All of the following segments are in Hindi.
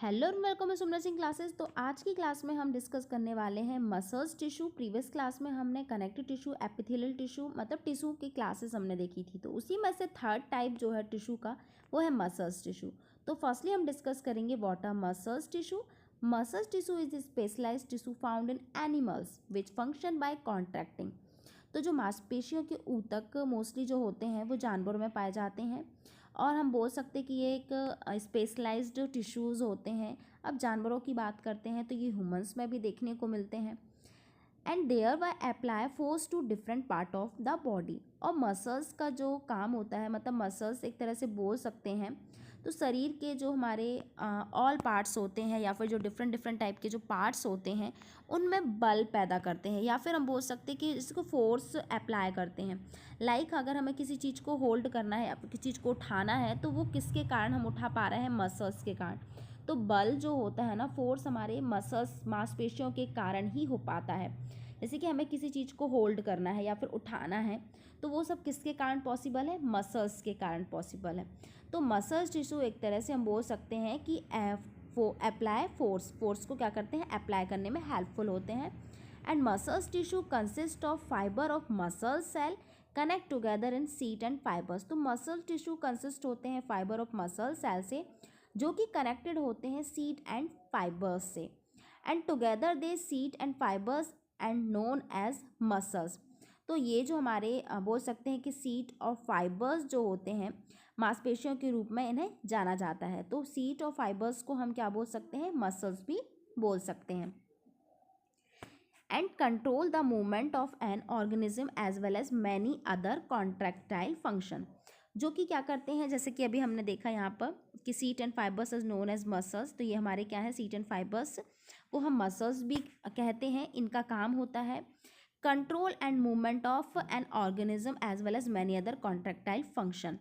हेलो और welcome to Sumana Singh classes. तो आज की क्लास में हम डिस्कस करने वाले हैं मसल्स टिश्यू। प्रीवियस क्लास में हमने कनेक्टिव टिश्यू, एपिथेलियल टिश्यू मतलब टिश्यू की क्लासेस हमने देखी थी। तो उसी में से थर्ड टाइप जो है टिश्यू का वो है मसल्स टिश्यू। तो फर्स्टली हम डिस्कस करेंगे what are muscles tissue. Muscles tissue is specialised tissue found in animals which function by contracting. तो जो मांसपेशियों के ऊतक मोस्टली जो होते हैं वो जानवरों में पाए जाते हैं और हम बोल सकते हैं कि ये एक स्पेशलाइज्ड टिश्यूज़ होते हैं। अब जानवरों की बात करते हैं तो ये ह्यूमंस में भी देखने को मिलते हैं। And there by apply force to different part of the body. और मसल्स का जो काम होता है मतलब मसल्स एक तरह से बोल सकते हैं तो शरीर के जो हमारे ऑल पार्ट्स होते हैं या फिर जो डिफरेंट डिफरेंट टाइप के जो पार्ट्स होते हैं उनमें बल पैदा करते हैं या फिर हम बोल सकते हैं कि इसको फोर्स अप्लाई करते हैं। लाइक अगर हमें किसी चीज़ को होल्ड करना है या किसी चीज़ को उठाना है तो वो किसके कारण हम उठा पा रहे हैं? मसल्स के कारण। तो बल जो होता है ना, फोर्स हमारे मसल्स मांसपेशियों के कारण ही हो पाता है। जैसे कि हमें किसी चीज़ को होल्ड करना है या फिर उठाना है तो वो सब किसके कारण पॉसिबल है? मसल्स के कारण पॉसिबल है। तो मसल्स टिश्यू एक तरह से हम बोल सकते हैं कि अप्लाई फोर्स को क्या करते हैं? अप्लाई करने में हेल्पफुल होते हैं। And muscles tissue consist of fibre of muscle cell connect together in sheet and fibres. तो मसल टिश्यू कंसिस्ट होते हैं फाइबर ऑफ मसल सेल से जो कि कनेक्टेड होते हैं सीट एंड फाइबर्स से। And together they sheet and fibres and known as muscles. तो ये जो हमारे बोल सकते हैं कि सीट और फाइबर्स जो होते हैं मांसपेशियों के रूप में इन्हें जाना जाता है। तो सीट और फाइबर्स को हम क्या बोल सकते हैं? मसल्स भी बोल सकते हैं। And control the movement of an organism as well as many other contractile function. जो कि क्या करते हैं, जैसे कि अभी हमने देखा यहाँ पर कि sheet and fibres is known as muscles. तो ये हमारे क्या है? सीट एंड फाइबर्स को हम मसल्स भी कहते हैं। इनका काम होता है control and movement of an organism as well as many other contractile function.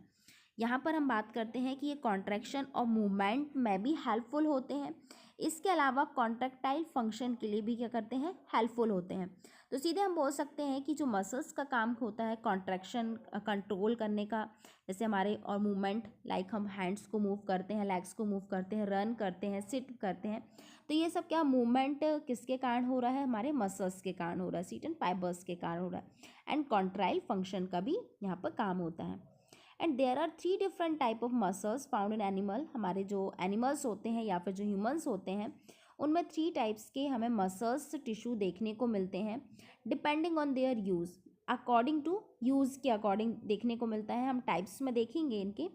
यहाँ पर हम बात करते हैं कि ये कॉन्ट्रैक्शन और मूवमेंट में भी हेल्पफुल होते हैं। इसके अलावा कॉन्ट्रैक्टाइल फंक्शन के लिए भी क्या करते हैं? हेल्पफुल होते हैं। तो सीधे हम बोल सकते हैं कि जो मसल्स का काम होता है कॉन्ट्रैक्शन कंट्रोल करने का, जैसे हमारे और मूवमेंट लाइक हम हैंड्स को मूव करते हैं, लेग्स को मूव करते हैं, रन करते हैं, सिट करते हैं। तो ये सब क्या मूवमेंट किसके कारण हो रहा है? हमारे मसल्स के कारण हो रहा है, सीट एंड फाइबर्स के कारण हो रहा है। एंड कॉन्ट्राइल फंक्शन का भी यहाँ पर काम होता है। And there are 3 different type of muscles found in animal. हमारे जो एनिमल्स होते हैं या फिर जो ह्यूमंस होते हैं उनमें 3 टाइप्स के हमें मसल्स टिश्यू देखने को मिलते हैं depending on their use. According to use के अकॉर्डिंग देखने को मिलता है। हम टाइप्स में देखेंगे, इनके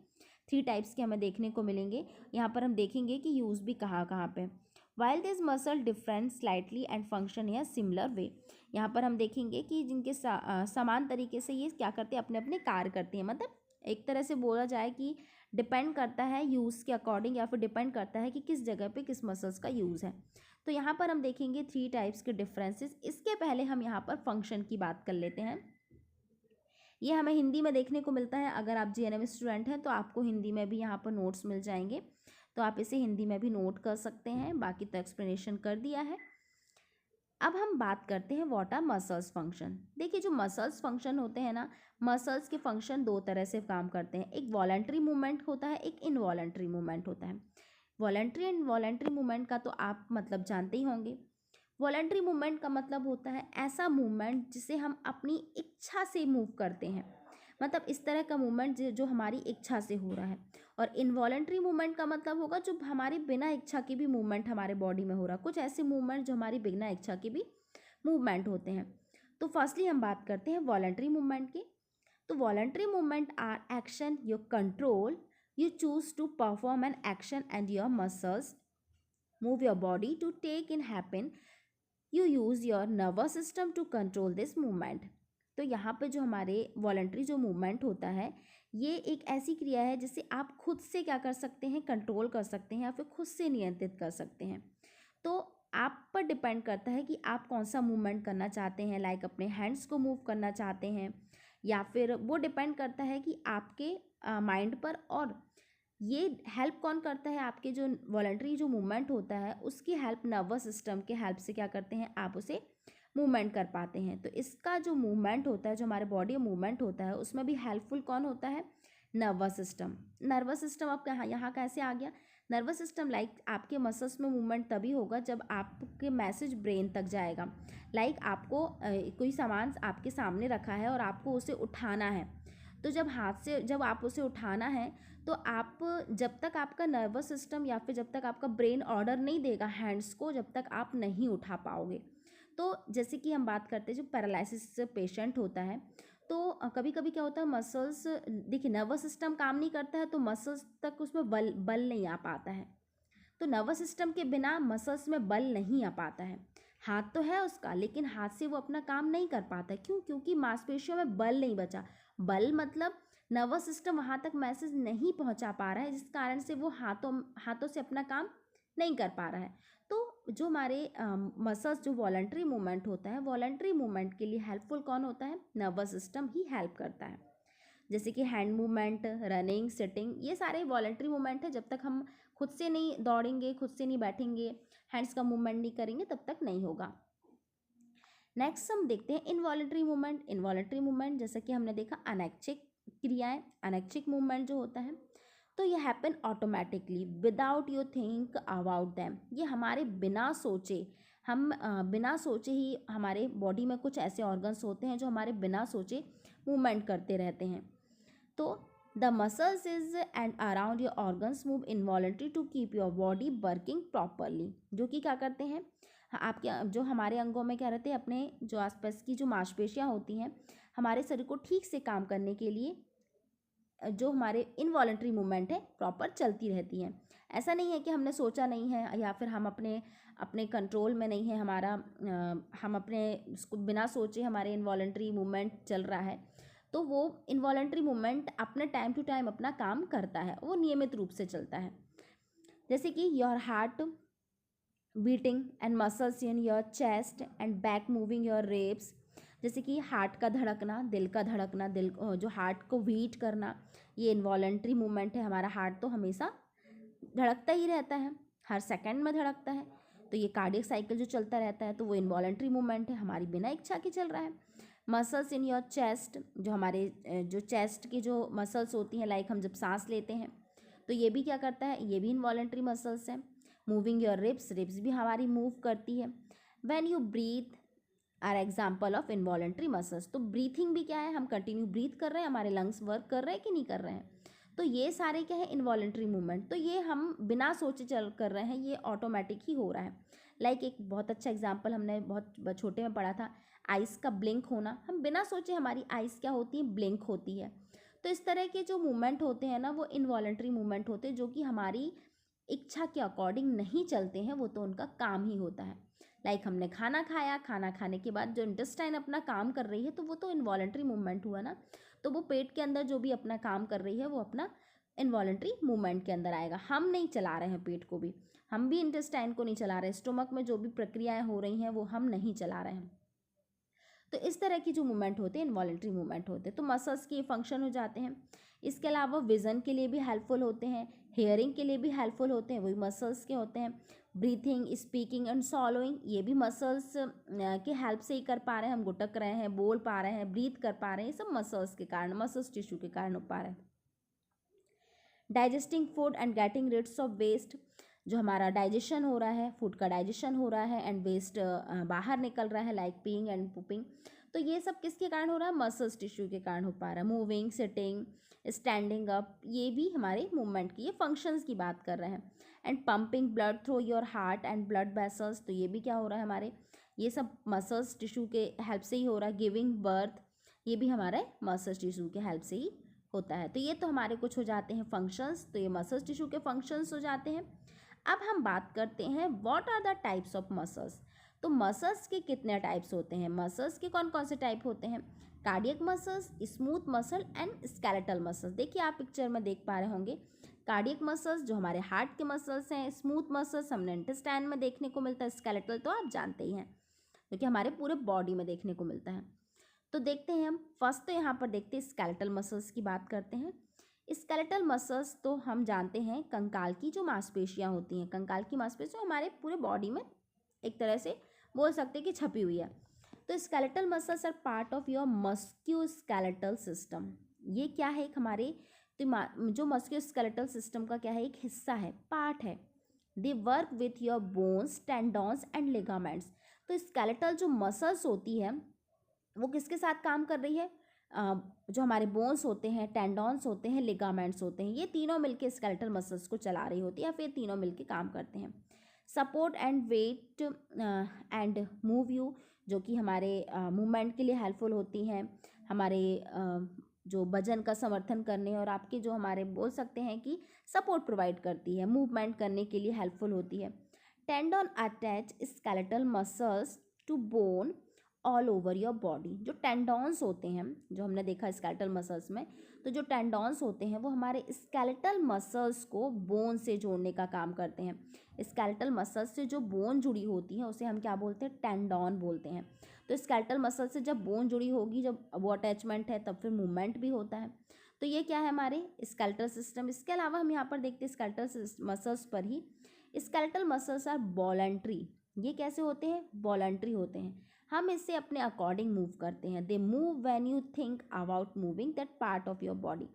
3 टाइप्स के हमें देखने को मिलेंगे। यहाँ पर हम देखेंगे कि यूज़ भी कहाँ कहाँ पे। While this muscle different slightly and function या सिमिलर वे। यहाँ पर हम देखेंगे कि जिनके समान तरीके से ये क्या करते हैं? अपने अपने कार्य करते हैं। मतलब एक तरह से बोला जाए कि डिपेंड करता है यूज़ के अकॉर्डिंग या फिर डिपेंड करता है कि किस जगह पे किस मसल्स का यूज़ है। तो यहाँ पर हम देखेंगे 3 टाइप्स के डिफरेंसेस। इसके पहले हम यहाँ पर फंक्शन की बात कर लेते हैं। ये हमें हिंदी में देखने को मिलता है। अगर आप जीएनएम स्टूडेंट हैं तो आपको हिंदी में भी यहाँ पर नोट्स मिल जाएंगे, तो आप इसे हिंदी में भी नोट कर सकते हैं। बाकी तो एक्सप्लेनेशन कर दिया है। अब हम बात करते हैं व्हाट आर मसल्स फंक्शन। देखिए जो मसल्स फंक्शन होते हैं ना, मसल्स के फंक्शन 2 तरह से काम करते हैं। एक वॉलंटरी मूवमेंट होता है, एक इनवॉलंटरी मूवमेंट होता है। वॉलंटरी एंड इनवॉलंटरी मूवमेंट का तो आप मतलब जानते ही होंगे। वॉलंटरी मूवमेंट का मतलब होता है ऐसा मूवमेंट जिसे हम अपनी इच्छा से मूव करते हैं। मतलब इस तरह का मूवमेंट जो हमारी इच्छा से हो रहा है। और इनवॉलंटरी मूवमेंट का मतलब होगा जो हमारी बिना इच्छा की भी मूवमेंट हमारे बॉडी में हो रहा है। कुछ ऐसे मूवमेंट जो हमारी बिना इच्छा की भी मूवमेंट होते हैं। तो फर्स्टली हम बात करते हैं वॉलंटरी मूवमेंट की। तो voluntary movement are action you control, you choose to perform an action and your muscles move your body to take in happen, you use your nervous system to control this movement. तो यहाँ पे जो हमारे वॉलंटरी जो मूवमेंट होता है ये एक ऐसी क्रिया है जिसे आप खुद से क्या कर सकते हैं? कंट्रोल कर सकते हैं या फिर खुद से नियंत्रित कर सकते हैं। तो आप पर डिपेंड करता है कि आप कौन सा मूवमेंट करना चाहते हैं। लाइक अपने हैंड्स को मूव करना चाहते हैं या फिर वो डिपेंड करता है कि आपके माइंड पर। और ये हेल्प कौन करता है? आपके जो वॉलंटरी जो मूवमेंट होता है उसकी हेल्प नर्वस सिस्टम के हेल्प से क्या करते हैं? आप उसे मूवमेंट कर पाते हैं। तो इसका जो मूवमेंट होता है, जो हमारे बॉडी मूवमेंट होता है, उसमें भी हेल्पफुल कौन होता है? Nervous system. नर्वस सिस्टम अब यहाँ कैसे आ गया? नर्वस सिस्टम लाइक आपके मसल्स में मूवमेंट तभी होगा जब आपके मैसेज ब्रेन तक जाएगा। लाइक आपको कोई सामान आपके सामने रखा है और आपको उसे उठाना है, तो जब आप उसे उठाना है तो आप जब तक आपका नर्वस सिस्टम या फिर जब तक आपका ब्रेन ऑर्डर नहीं देगा हैंड्स को, जब तक आप नहीं उठा पाओगे। तो जैसे कि हम बात करते हैं जो पैरालिसिस पेशेंट होता है, तो कभी कभी क्या होता है मसल्स, देखिए नर्वस सिस्टम काम नहीं करता है तो मसल्स तक उसमें बल नहीं आ पाता है। तो नर्वस सिस्टम के बिना मसल्स में बल नहीं आ पाता है। हाथ तो है उसका लेकिन हाथ से वो अपना काम नहीं कर पाता। क्यों? क्योंकि मांसपेशियों में बल नहीं बचा। बल मतलब नर्वस सिस्टम वहाँ तक मैसेज नहीं पहुँचा पा रहा है, जिस कारण से वो हाथों से अपना काम नहीं कर पा रहा है। तो जो हमारे मसल्स जो वॉलंटरी मूवमेंट होता है, वॉलंटरी मूवमेंट के लिए हेल्पफुल कौन होता है? नर्वस सिस्टम ही हेल्प करता है। जैसे कि हैंड मूवमेंट, रनिंग, सिटिंग, ये सारे वॉलंटरी मूवमेंट है। जब तक हम खुद से नहीं दौड़ेंगे, खुद से नहीं बैठेंगे, हैंड्स का मूवमेंट नहीं करेंगे, तब तक नहीं होगा। नेक्स्ट हम देखते हैं इनवॉलंटरी मूवमेंट। इनवॉलंटरी मूवमेंट जैसा कि हमने देखा अनैच्छिक क्रियाएं, अनैच्छिक मूवमेंट जो होता है, तो ये happen automatically without you think about them. ये हमारे बिना सोचे, हम बिना सोचे ही हमारे बॉडी में कुछ ऐसे ऑर्गन्स होते हैं जो हमारे बिना सोचे मूवमेंट करते रहते हैं। तो the muscles is and around your organs move involuntary to keep your body working properly. जो कि क्या करते हैं, आपके जो हमारे अंगों में क्या रहते हैं, अपने जो आसपास की जो मांसपेशियां होती हैं, हमारे शरीर को ठीक से काम करने के लिए जो हमारे इनवॉलंटरी मूवमेंट है प्रॉपर चलती रहती हैं। ऐसा नहीं है कि हमने सोचा नहीं है या फिर हम अपने कंट्रोल में नहीं है हमारा, हम अपने उसको बिना सोचे हमारे इनवॉलंटरी मूवमेंट चल रहा है। तो वो इनवॉलंटरी मूवमेंट अपने टाइम टू टाइम अपना काम करता है, वो नियमित रूप से चलता है। जैसे कि your heart beating and muscles in your chest and back moving your ribs. जैसे कि हार्ट का धड़कना, दिल का धड़कना, दिल जो हार्ट को बीट करना, ये इनवॉलंटरी मूवमेंट है। हमारा हार्ट तो हमेशा धड़कता ही रहता है, हर सेकंड में धड़कता है। तो ये कार्डियक साइकिल जो चलता रहता है, तो वो इनवॉलंटरी मूवमेंट है, हमारी बिना इच्छा के चल रहा है। मसल्स इन योर चेस्ट, जो हमारे जो चेस्ट की जो मसल्स होती हैं, लाइक हम जब सांस लेते हैं तो ये भी क्या करता है, ये भी इनवॉलंटरी मसल्स है। मूविंग योर रिब्स, रिब्स भी हमारी मूव करती है। When you breathe are example of involuntary muscles. तो ब्रीथिंग भी क्या है, हम कंटिन्यू ब्रीथ कर रहे हैं, हमारे लंग्स वर्क कर रहे हैं कि नहीं कर रहे हैं। तो ये सारे क्या है, इनवॉलंटरी मूवमेंट। तो ये हम बिना सोचे चल कर रहे हैं, ये ऑटोमेटिक ही हो रहा है। लाइक एक बहुत अच्छा एग्जाम्पल हमने बहुत छोटे में पढ़ा था, आइस का ब्लिंक होना। हम बिना सोचे हमारी आइस क्या होती है, ब्लिंक होती है। तो इस तरह के जो मूवमेंट होते हैं ना, वो इनवॉलंटरी मूवमेंट होते हैं, जो कि हमारी इच्छा के अकॉर्डिंग नहीं चलते हैं, वो तो उनका काम ही होता है। लाइक हमने खाना खाया, खाना खाने के बाद जो इंटेस्टाइन अपना काम कर रही है, तो वो तो इनवॉलंटरी मूवमेंट हुआ ना। तो वो पेट के अंदर जो भी अपना काम कर रही है, वो अपना इनवॉलंटरी मूवमेंट के अंदर आएगा। हम नहीं चला रहे हैं पेट को भी, हम भी इंटेस्टाइन को नहीं चला रहे, स्टोमक में जो भी प्रक्रियाएं हो रही हैं वो हम नहीं चला रहे हैं। तो इस तरह की जो मूवमेंट होते हैं इनवॉलंटरी मूवमेंट होते हैं। तो मसल्स के फंक्शन हो जाते हैं। इसके अलावा विज़न के लिए भी हेल्पफुल होते हैं, हेयरिंग के लिए भी हेल्पफुल होते हैं, वही मसल्स के होते हैं। ब्रीथिंग, स्पीकिंग एंड सॉलोइंग, ये भी मसल्स के हेल्प से ही कर पा रहे हैं। हम गुटक रहे हैं, बोल पा रहे हैं, ब्रीथ कर पा रहे हैं, ये सब मसल्स के कारण, मसल्स टिश्यू के कारण हो पा रहा है। Digesting food and getting rids of waste, जो हमारा डाइजेशन हो रहा है, फूड का डाइजेशन हो रहा है एंड वेस्ट बाहर निकल रहा है, लाइक पीइंग एंड पुपिंग। तो ये सब किसके कारण हो रहा है, मसल्स टिश्यू के कारण हो पा रहा है। मूविंग, सिटिंग, स्टैंडिंग अप, ये भी हमारे मूवमेंट की, ये फंक्शंस की बात कर रहे हैं। And pumping blood through your heart and blood vessels, तो ये भी क्या हो रहा है हमारे, ये सब मसल्स टिश्यू के हेल्प से ही हो रहा है। गिविंग बर्थ, ये भी हमारे मसल्स टिश्यू के हेल्प से ही होता है। तो ये तो हमारे कुछ हो जाते हैं फंक्शंस, तो ये मसल्स टिश्यू के फंक्शंस हो जाते हैं। अब हम बात करते हैं what are the types of muscles. तो मसल्स के कितने टाइप्स होते हैं, मसल्स के कौन कौन से टाइप होते हैं? Cardiac muscles, smooth muscle and skeletal muscles. देखिए आप पिक्चर में देख पा रहे होंगे, कार्डियक मसल्स जो हमारे हार्ट के मसल्स हैं, स्मूथ मसल्स हमने इंटेस्टाइन में देखने को मिलता है, स्केलेटल तो आप जानते ही हैं क्योंकि हमारे पूरे बॉडी में देखने को मिलता है। तो देखते हैं हम फर्स्ट, तो यहाँ पर देखते हैं स्केलेटल मसल्स की बात करते हैं। स्केलेटल मसल्स तो हम जानते हैं कंकाल की जो मांसपेशियाँ होती हैं, कंकाल की मांसपेशियाँ हमारे पूरे बॉडी में एक तरह से बोल सकते हैं कि छपी हुई है। तो skeletal muscles are part of your musculoskeletal system. ये क्या है, एक हमारे तो जो मस्क्यूलोस्केलेटल सिस्टम का क्या है, एक हिस्सा है, पार्ट है। They work with your bones, tendons and ligaments. तो स्केलेटल जो मसल्स होती है वो किसके साथ काम कर रही है? जो हमारे बोन्स होते हैं, टेंडॉन्स होते हैं, लिगामेंट्स होते हैं, ये तीनों मिलके स्केलेटल मसल्स को चला रही होती है, या फिर तीनों मिलके काम करते हैं। Support and weight and move you, जो कि हमारे मूवमेंट के लिए हेल्पफुल होती हैं, हमारे जो वजन का समर्थन करने और आपके जो हमारे बोल सकते हैं कि सपोर्ट प्रोवाइड करती है, मूवमेंट करने के लिए हेल्पफुल होती है। Tendon attach skeletal muscles to bone all over your body. जो टेंडॉन्स होते हैं, जो हमने देखा स्केलेटल मसल्स में, तो जो टेंडॉन्स होते हैं वो हमारे स्केलेटल मसल्स को बोन से जोड़ने का काम करते हैं। स्केलेटल मसल्स से जो बोन जुड़ी होती है उसे हम क्या बोलते हैं? टेंडॉन बोलते हैं। तो स्केलेटल मसल से जब बोन जुड़ी होगी, जब वो अटैचमेंट है, तब फिर मूवमेंट भी होता है। तो ये क्या है हमारे स्केलेटल सिस्टम। इसके अलावा हम यहाँ पर देखते हैं स्केलेटल मसल्स पर ही, स्केलेटल मसल्स आर वॉलंटरी। ये कैसे होते हैं? वॉलंटरी होते हैं। हम इससे अपने अकॉर्डिंग मूव करते हैं। They move when you think about moving that part of your body.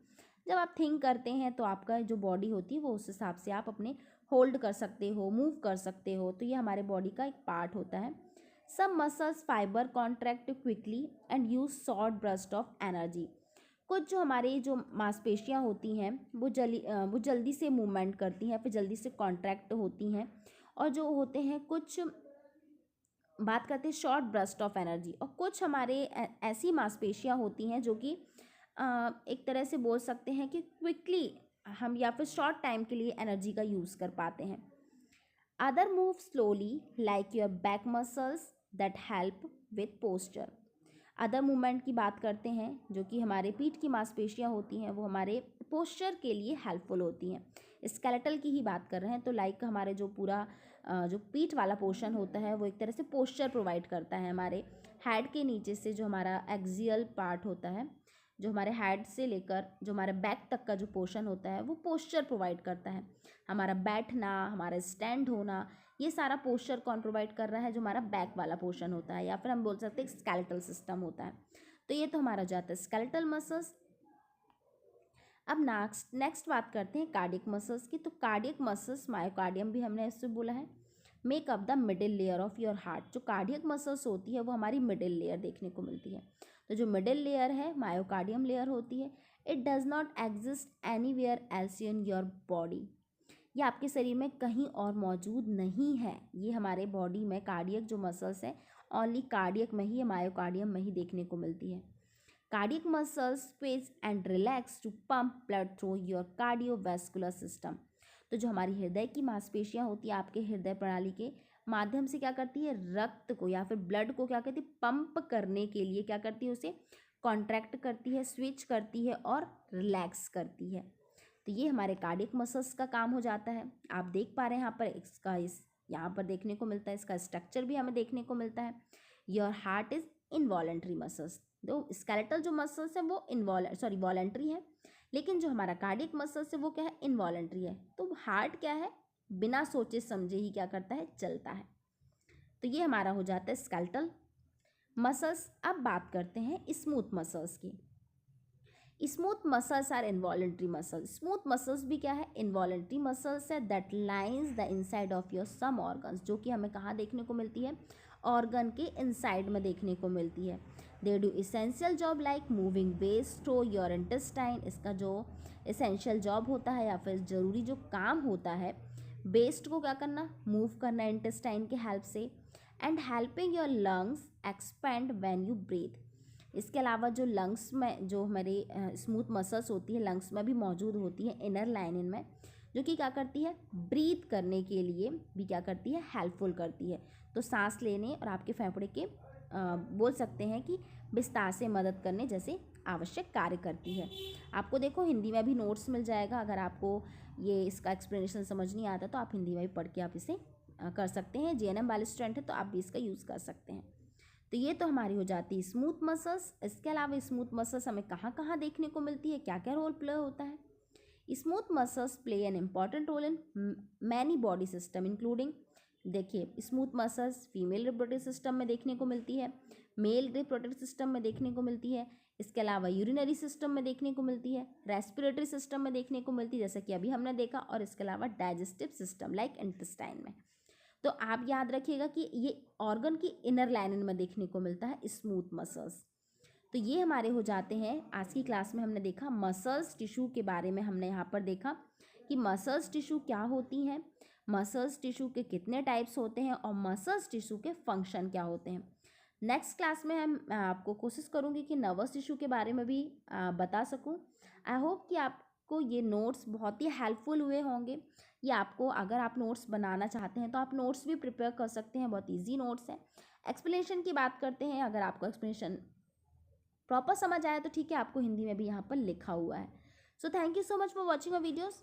जब आप थिंक करते हैं तो आपका जो बॉडी होती है वो उस हिसाब से आप अपने होल्ड कर सकते हो, मूव कर सकते हो। तो ये हमारे बॉडी का एक पार्ट होता है। Some muscles fibre contract quickly and use short burst of energy. कुछ जो हमारी जो मांसपेशियां होती हैं वो जल्दी से मूवमेंट करती हैं, फिर जल्दी से कॉन्ट्रैक्ट होती हैं। और जो होते हैं कुछ, बात करते हैं शॉर्ट ब्रस्ट ऑफ एनर्जी, और कुछ हमारे ऐसी मांसपेशियां होती हैं जो कि एक तरह से बोल सकते हैं कि क्विकली हम या फिर शॉर्ट टाइम के लिए एनर्जी का यूज़ कर पाते हैं। Other move slowly like your back muscles that help with posture. Other movement की बात करते हैं जो कि हमारे पीठ की मांसपेशियां होती हैं, वो हमारे पोस्चर के लिए हेल्पफुल होती हैं। स्केलेटल की ही बात कर रहे हैं, तो लाइक हमारे जो पूरा जो पीठ वाला पोर्शन होता है वो एक तरह से पोस्चर प्रोवाइड करता है। हमारे हेड के नीचे से जो हमारा एक्सियल पार्ट होता है, जो हमारे हेड से लेकर जो हमारे बैक तक का जो पोर्शन होता है वो पोस्चर प्रोवाइड करता है। हमारा बैठना, हमारा स्टैंड होना, ये सारा पोस्चर कौन प्रोवाइड कर रहा है? जो हमारा बैक वाला पोर्शन होता है, या फिर हम बोल सकते हैं स्केलेटल सिस्टम होता है। तो ये तो हमारा जाता है स्केलेटल मसल्स। अब नेक्स्ट बात करते हैं कार्डियक मसल्स की। तो कार्डियक मसल्स, मायोकार्डियम भी हमने इससे बोला है, make up the middle layer of your heart. जो कार्डियक मसल्स होती है वो हमारी मिडिल लेयर देखने को मिलती है। तो जो मिडिल लेयर है, मायोकार्डियम लेयर होती है। It does not exist anywhere else in your body. ये आपके शरीर में कहीं और मौजूद नहीं है। ये हमारे बॉडी में कार्डियक जो मसल्स है, ओनली कार्डियक में ही, मायोकार्डियम में ही देखने को मिलती है। Cardiac muscles squeeze and relax to pump blood through your cardiovascular system. तो जो हमारी हृदय की मांसपेशियां होती है, आपके हृदय प्रणाली के माध्यम से क्या करती है? रक्त को या फिर ब्लड को क्या करती है? पंप करने के लिए क्या करती है? उसे कॉन्ट्रैक्ट करती है, स्विच करती है और रिलैक्स करती है। तो ये हमारे कार्डियक मसल्स का काम हो जाता है। आप देख पा रहे हैं यहाँ पर यहाँ पर देखने को मिलता है, इसका स्ट्रक्चर भी हमें देखने को मिलता है। Your heart is involuntary muscles. तो स्केलेटल जो मसल्स है वो वॉलेंट्री है, लेकिन जो हमारा कार्डियक मसल्स है वो क्या है? इनवॉलेंट्री है। तो हार्ट क्या है? बिना सोचे समझे ही क्या करता है? चलता है। तो ये हमारा हो जाता है स्केलेटल मसल्स। अब बात करते हैं स्मूथ मसल्स की। Smooth muscles are involuntary muscles. Smooth muscles भी क्या है? इनवॉलेंट्री मसल्स है that lines the inside of your some organs, जो कि हमें कहाँ देखने को मिलती है? ऑर्गन के इनसाइड में देखने को मिलती है। They do essential job like moving waste through your intestine. इसका जो इसेंशियल जॉब होता है या फिर ज़रूरी जो काम होता है, वेस्ट को क्या करना? मूव करना इंटेस्टाइन के हेल्प से। And helping your lungs expand when you breathe. इसके अलावा जो लंग्स में जो हमारी स्मूथ मसल्स होती है, लंग्स में भी मौजूद होती है इनर लाइनिंग में, जो कि क्या करती है? ब्रीथ करने के लिए भी क्या करती है? हेल्पफुल करती है। तो सांस लेने और आपके फेफड़े के बोल सकते हैं कि विस्तार से मदद करने जैसे आवश्यक कार्य करती है। आपको देखो हिंदी में भी नोट्स मिल जाएगा। अगर आपको ये इसका एक्सप्लेनेशन समझ नहीं आता तो आप हिंदी में भी पढ़ के आप इसे कर सकते हैं। जीएनएम वाले स्टूडेंट है तो आप भी इसका यूज़ कर सकते हैं। तो ये तो हमारी हो जाती है स्मूथ मसल्स। इसके अलावा स्मूथ मसल्स हमें कहाँ कहाँ देखने को मिलती है, क्या क्या रोल प्ले होता है? Smooth muscles play an important role in many body system including, देखिए smooth muscles female reproductive system में देखने को मिलती है, मेल रिप्रोडक्टिव सिस्टम में देखने को मिलती है, इसके अलावा यूरिनरी सिस्टम में देखने को मिलती है, रेस्पिरेटरी सिस्टम में देखने को मिलती है जैसे कि अभी हमने देखा, और इसके अलावा डाइजेस्टिव सिस्टम लाइक इंटेस्टाइन में। तो आप याद रखिएगा कि ये ऑर्गन की इनर लाइनिंग में देखने को मिलता है स्मूथ मसल्स। तो ये हमारे हो जाते हैं आज की क्लास में हमने देखा मसल्स टिश्यू के बारे में। हमने यहाँ पर देखा कि मसल्स टिश्यू क्या होती हैं, मसल्स टिश्यू के कितने टाइप्स होते हैं और मसल्स टिश्यू के फंक्शन क्या होते हैं। नेक्स्ट क्लास में मैं आपको कोशिश करूँगी कि नर्वस टिश्यू के बारे में भी बता सकूँ। आई होप कि आपको ये नोट्स बहुत ही हेल्पफुल हुए होंगे। ये आपको अगर आप नोट्स बनाना चाहते हैं तो आप नोट्स भी प्रिपेयर कर सकते हैं, बहुत ईजी नोट्स हैं। एक्सप्लेनेशन की बात करते हैं, अगर आपको एक्सप्लेनेशन प्रॉपर समझ आया तो ठीक है, आपको हिंदी में भी यहाँ पर लिखा हुआ है। So thank you so much for watching our videos.